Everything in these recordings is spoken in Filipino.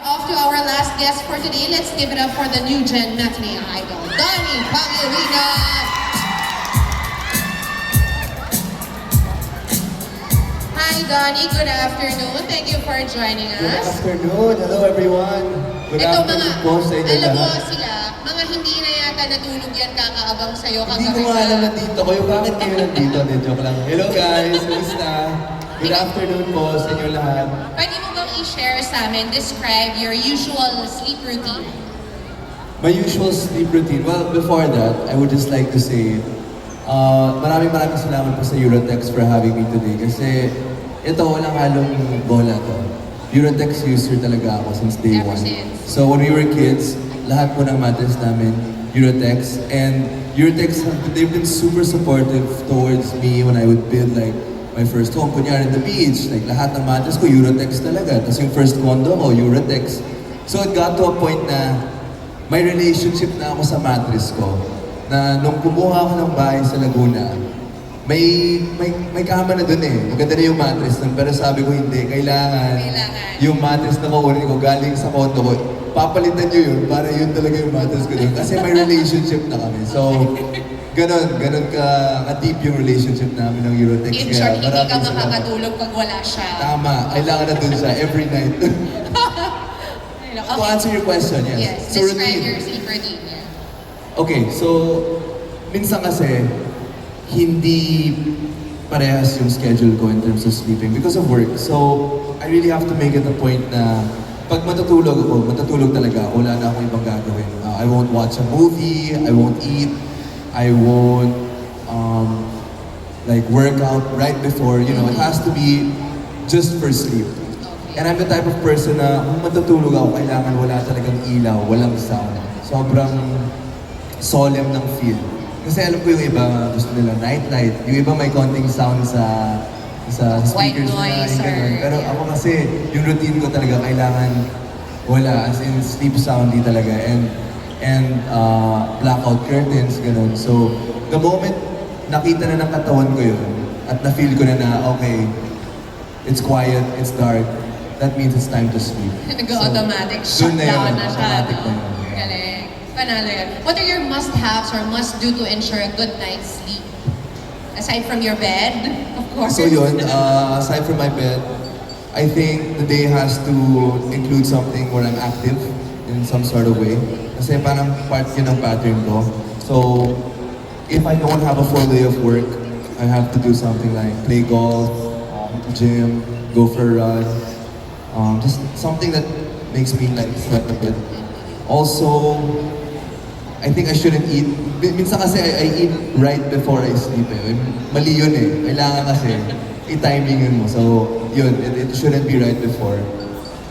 Off to our last guest for today. Let's give it up for the new gen matinee idol, Donnie Pangilinan. Hi Donnie, good afternoon. Thank you for joining Good us. afternoon. Hello everyone. Good Ito afternoon po sa inyo alam mo lahat. sila, mga hindi na yata natulog yan kakaabang sa'yo Hindi ko nga alam nandito kayo. Bakit kayo nandito? Hindi, joke lang. Hello guys, kumusta? Good afternoon po sa inyo lahat. Pwede mo bang i-share sa amin, describe your usual sleep routine? My usual sleep routine. Well, before that, I would just like to say, maraming salamat po sa Eurotex for having me today. Kasi ito, walang halong bola to. Eurotex user talaga ako since day Ever one. since. So when we were kids, lahat po ng mattress namin, Eurotex. And Eurotex, they've been super supportive towards me when I would build like my first home. Kunyari in the beach, like lahat ng mattress ko, Eurotex talaga. Tapos yung first condo ko, Eurotex. So it got to a point na may relationship na ako sa mattress ko. Na nung kumuha ako ng bahay sa Laguna, may kama na dun eh. Maganda na yung mattress dun. Pero sabi ko hindi, kailangan yung mattress na kukunin ko galing sa condo ko. Papalitan nyo yun para yun talaga yung mattress ko dun. Kasi may relationship na kami. So, ganon ka-deep yung relationship namin ng Eurotex. In short, hindi ka maraming salamat. makakatulog pag wala siya. Tama, kailangan na dun siya every night. To answer your question, yes. Yes, So, describe routine. your sleep routine. Yeah. Okay, so minsan kasi hindi parehas yung schedule ko in terms of sleeping because of work. So I really have to make it a point na pag matutulog talaga ako. Wala na akong ibang gagawin. I won't watch a movie, I won't eat, I won't like work out right before. You know, it has to be just for sleep. And I'm the type of person na kung matutulog ako, kailangan wala talagang ilaw, walang sound. Sobrang solemn ng feel. Kasi alam ko yung iba gusto nila nightlight. Yung iba may konting sound sa White speakers noise na, ganun. or- Pero ako kasi, yung routine ko talaga kailangan wala, as in sleep soundy talaga. And blackout curtains, ganun. So, the moment nakita na ng katawan ko yun, at na-feel ko na okay, it's quiet, it's dark, that means it's time to sleep. Nag-automatic So, dun na yun, shutdown na siya. automatic No? na yun. Galing. Panalo yan. What are your must-haves or must-do to ensure a good night's sleep? Aside from your bed, of course. So yun, aside from my bed, I think the day has to include something where I'm active in some sort of way. Kasi parang part yun ng pattern ko. So, if I don't have a full day of work, I have to do something like play golf, gym, go for a run. Just something that makes me like sweat a bit. Also, I think I shouldn't eat. Minsan kasi I eat right before I sleep eh. Mali yun eh. Kailangan kasi i-timingin mo. So, yun, it shouldn't be right before.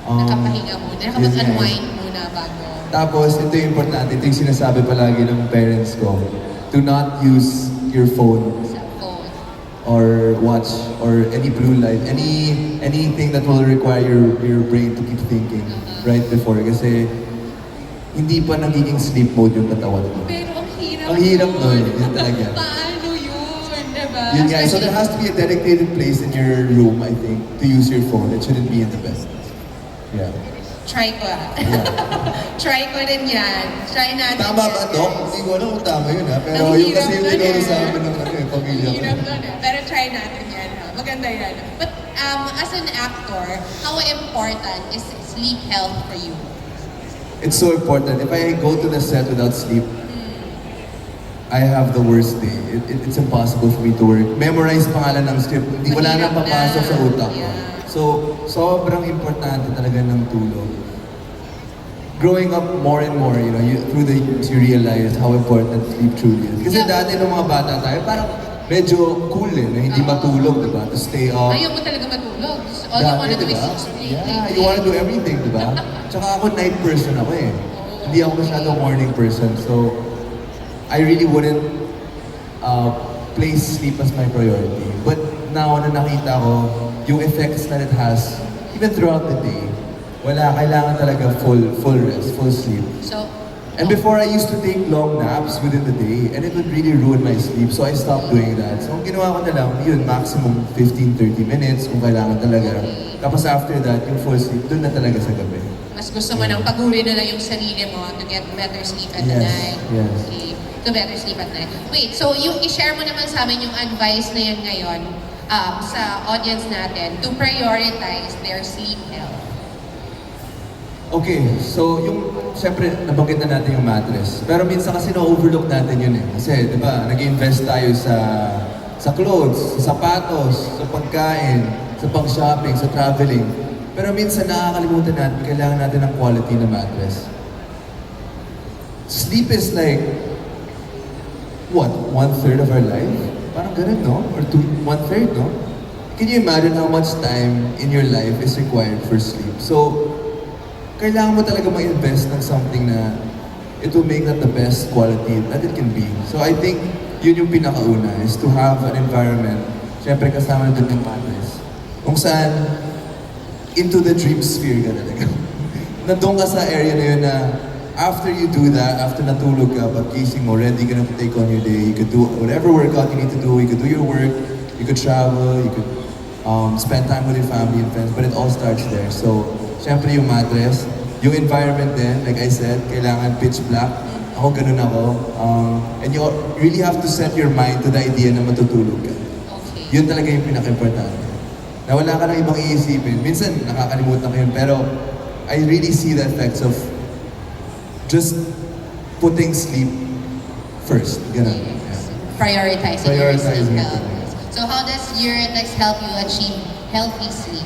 Nakapahinga muna. Nakapag-unwind muna bago. Tapos, ito yung importante. Ito yung sinasabi palagi ng parents ko. Do not use your phone Sa phone. or watch or any blue light, anything that will require your brain to keep thinking right before. Kasi hindi pa nagiging sleep mode yung katawan mo. Pero ang hirap. Ang hirap nun, yun talaga. Paano yun? Diba? Yun nga, so there has to be a dedicated place in your room, I think, to use your phone. It shouldn't be in the bed. Yeah. Try ko Try ko rin yan. Try natin. Tama yan, ba, Dok? guys. Hindi ko alam kung tama yun, ha? Pero Ang yung hirap kasi yung nun, tinuro eh. sa amin ng pamilya ko. Hirap nun eh. Pero try natin yan. Ha? Maganda yan. But as an actor, how important is sleep health for you? It's so important. If I go to the set without sleep, I have the worst day. It's impossible for me to work. Memorize pangalan ng script. Hindi wala Mahirap nang papasok na. sa utak ko. Yeah. So, sobrang importante talaga ng tulog. Growing up more and more, through the years, you realize how important sleep truly is. Kasi Yeah. dati nung mga bata tayo, parang medyo cool na hindi matulog, diba? To stay up. Ayaw mo talaga matulog. All you wanna do is diba? sleep. Yeah, you wanna do everything, diba? Tsaka ako night person ako eh. Hindi ako masyadong morning person. So, I really wouldn't place sleep as my priority. But now na nakita ko yung effects that it has, even throughout the day, kailangan talaga full rest, full sleep. So, And before, I used to take long naps within the day, and it would really ruin my sleep, so I stopped doing that. So, ang ginawa ko na lang, yun, maximum 15-30 minutes kung kailangan talaga. Tapos after that, yung full sleep, dun na talaga sa gabi. Mas gusto mo nang paguri na lang yung sarili mo to get better sleep at Yes, night. yes. Okay. To better sleep at night. Wait, so yung i-share mo naman sa amin yung advice na yan ngayon sa audience natin to prioritize their sleep health. Okay, so siyempre, nabanggit na natin yung mattress. Pero minsan kasi na-overlook natin yun eh. Kasi, di ba, nag-invest tayo sa clothes, sa sapatos, sa pagkain, sa pang-shopping, sa traveling. Pero minsan nakakalimutan natin, kailangan natin ng quality na mattress. Sleep is like, what, 1/3 of our life? Parang ganun, no? Or 1/3, no? Can you imagine how much time in your life is required for sleep? So, kailangan mo talaga mag-invest ng something na it will make that the best quality that it can be. So I think yun yung pinakauna, is to have an environment, syempre kasama na dun yung mattress, kung saan into the dream sphere ka talaga. Nandun ka sa area na yun na after you do that, after natulog ka, pag-gising mo, ready ka na to take on your day, you could do whatever workout you need to do, you could do your work, you could travel, you could spend time with your family and friends, but it all starts there. So, syempre yung mattress, yung environment din, like I said, kailangan pitch black. Ako ganun ako. And you really have to set your mind to the idea na matutulog ka. Okay. Yun talaga yung pinaka-importante. Na wala ka ng ibang iisipin. Minsan, nakakalimutan ko yun, pero I really see the effects of just putting sleep first. Ganun. Yes. Yeah. Prioritizing your sleep Prioritizing it. health. So how does Urinex help you achieve healthy sleep?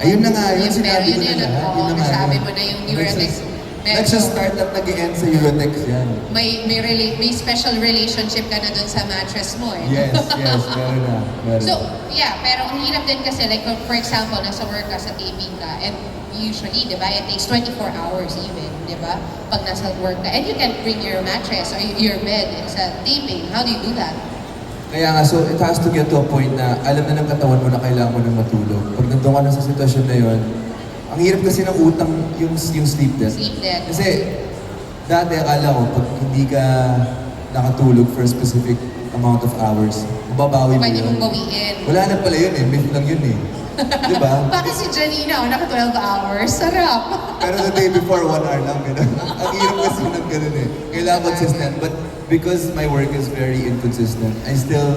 Ayun na nga, yun Yung sinabi ko yun na lahat. Yun na nga. nasabi mo na yung Urinex. Nagsa-startup nag-i-end sa Eurotex yan. May special relationship ka na dun sa mattress mo eh. Yes, meron na. Meron. So, yeah, pero ang hirap din kasi, like, for example, nasa work ka, sa taping ka, and usually, di ba, it takes 24 hours even, di ba, pag nasa work ka. And you can't bring your mattress or your bed sa taping. How do you do that? Kaya nga, so it has to get to a point na alam na ng katawan mo na kailangan mo nang matulog. Pag nandun ka na sa sitwasyon na yun, ang hirap kasi ng utang yung sleep debt. Sleep debt. Kasi dati akala ko, pag hindi ka nakatulog for a specific amount of hours, mababawi mo Pwede yun. mong bawiin. Wala na pala yun eh, myth lang yun eh. Di ba? Bakit si Janina, naka 12 hours? Sarap! Pero the day before, 1 hour lang. Ganun. Ang hirap kasi ng ganun eh. Kailangan consistent. But because my work is very inconsistent, I still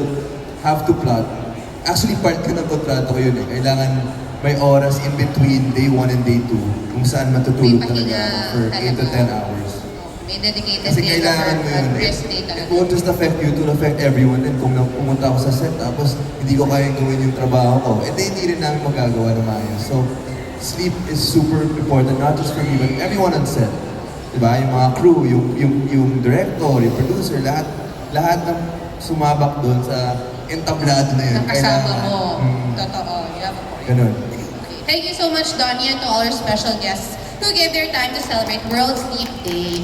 have to plot. Actually, part ka ng kontrata ko yun eh. Kailangan may oras in between day 1 and day 2 kung saan matutulog May talaga pahinga ako for 8 to 10 hours. May dedicated Kasi day kailangan mo yun. rest day It talaga. won't just affect you, it will affect everyone. And kung pumunta ako sa set, tapos hindi ko kayang gawin yung trabaho ko, hindi rin namin magagawa na maayos. So, sleep is super important, not just for me, but everyone on set. Diba? Yung mga crew, yung director, yung producer, lahat ng sumabak doon sa entablado na yun. Ang kasama Kailangan. mo. Totoo. You have a point. Ganun. Okay. Thank you so much, Donnie, and to all our special guests who gave their time to celebrate World Sleep Day.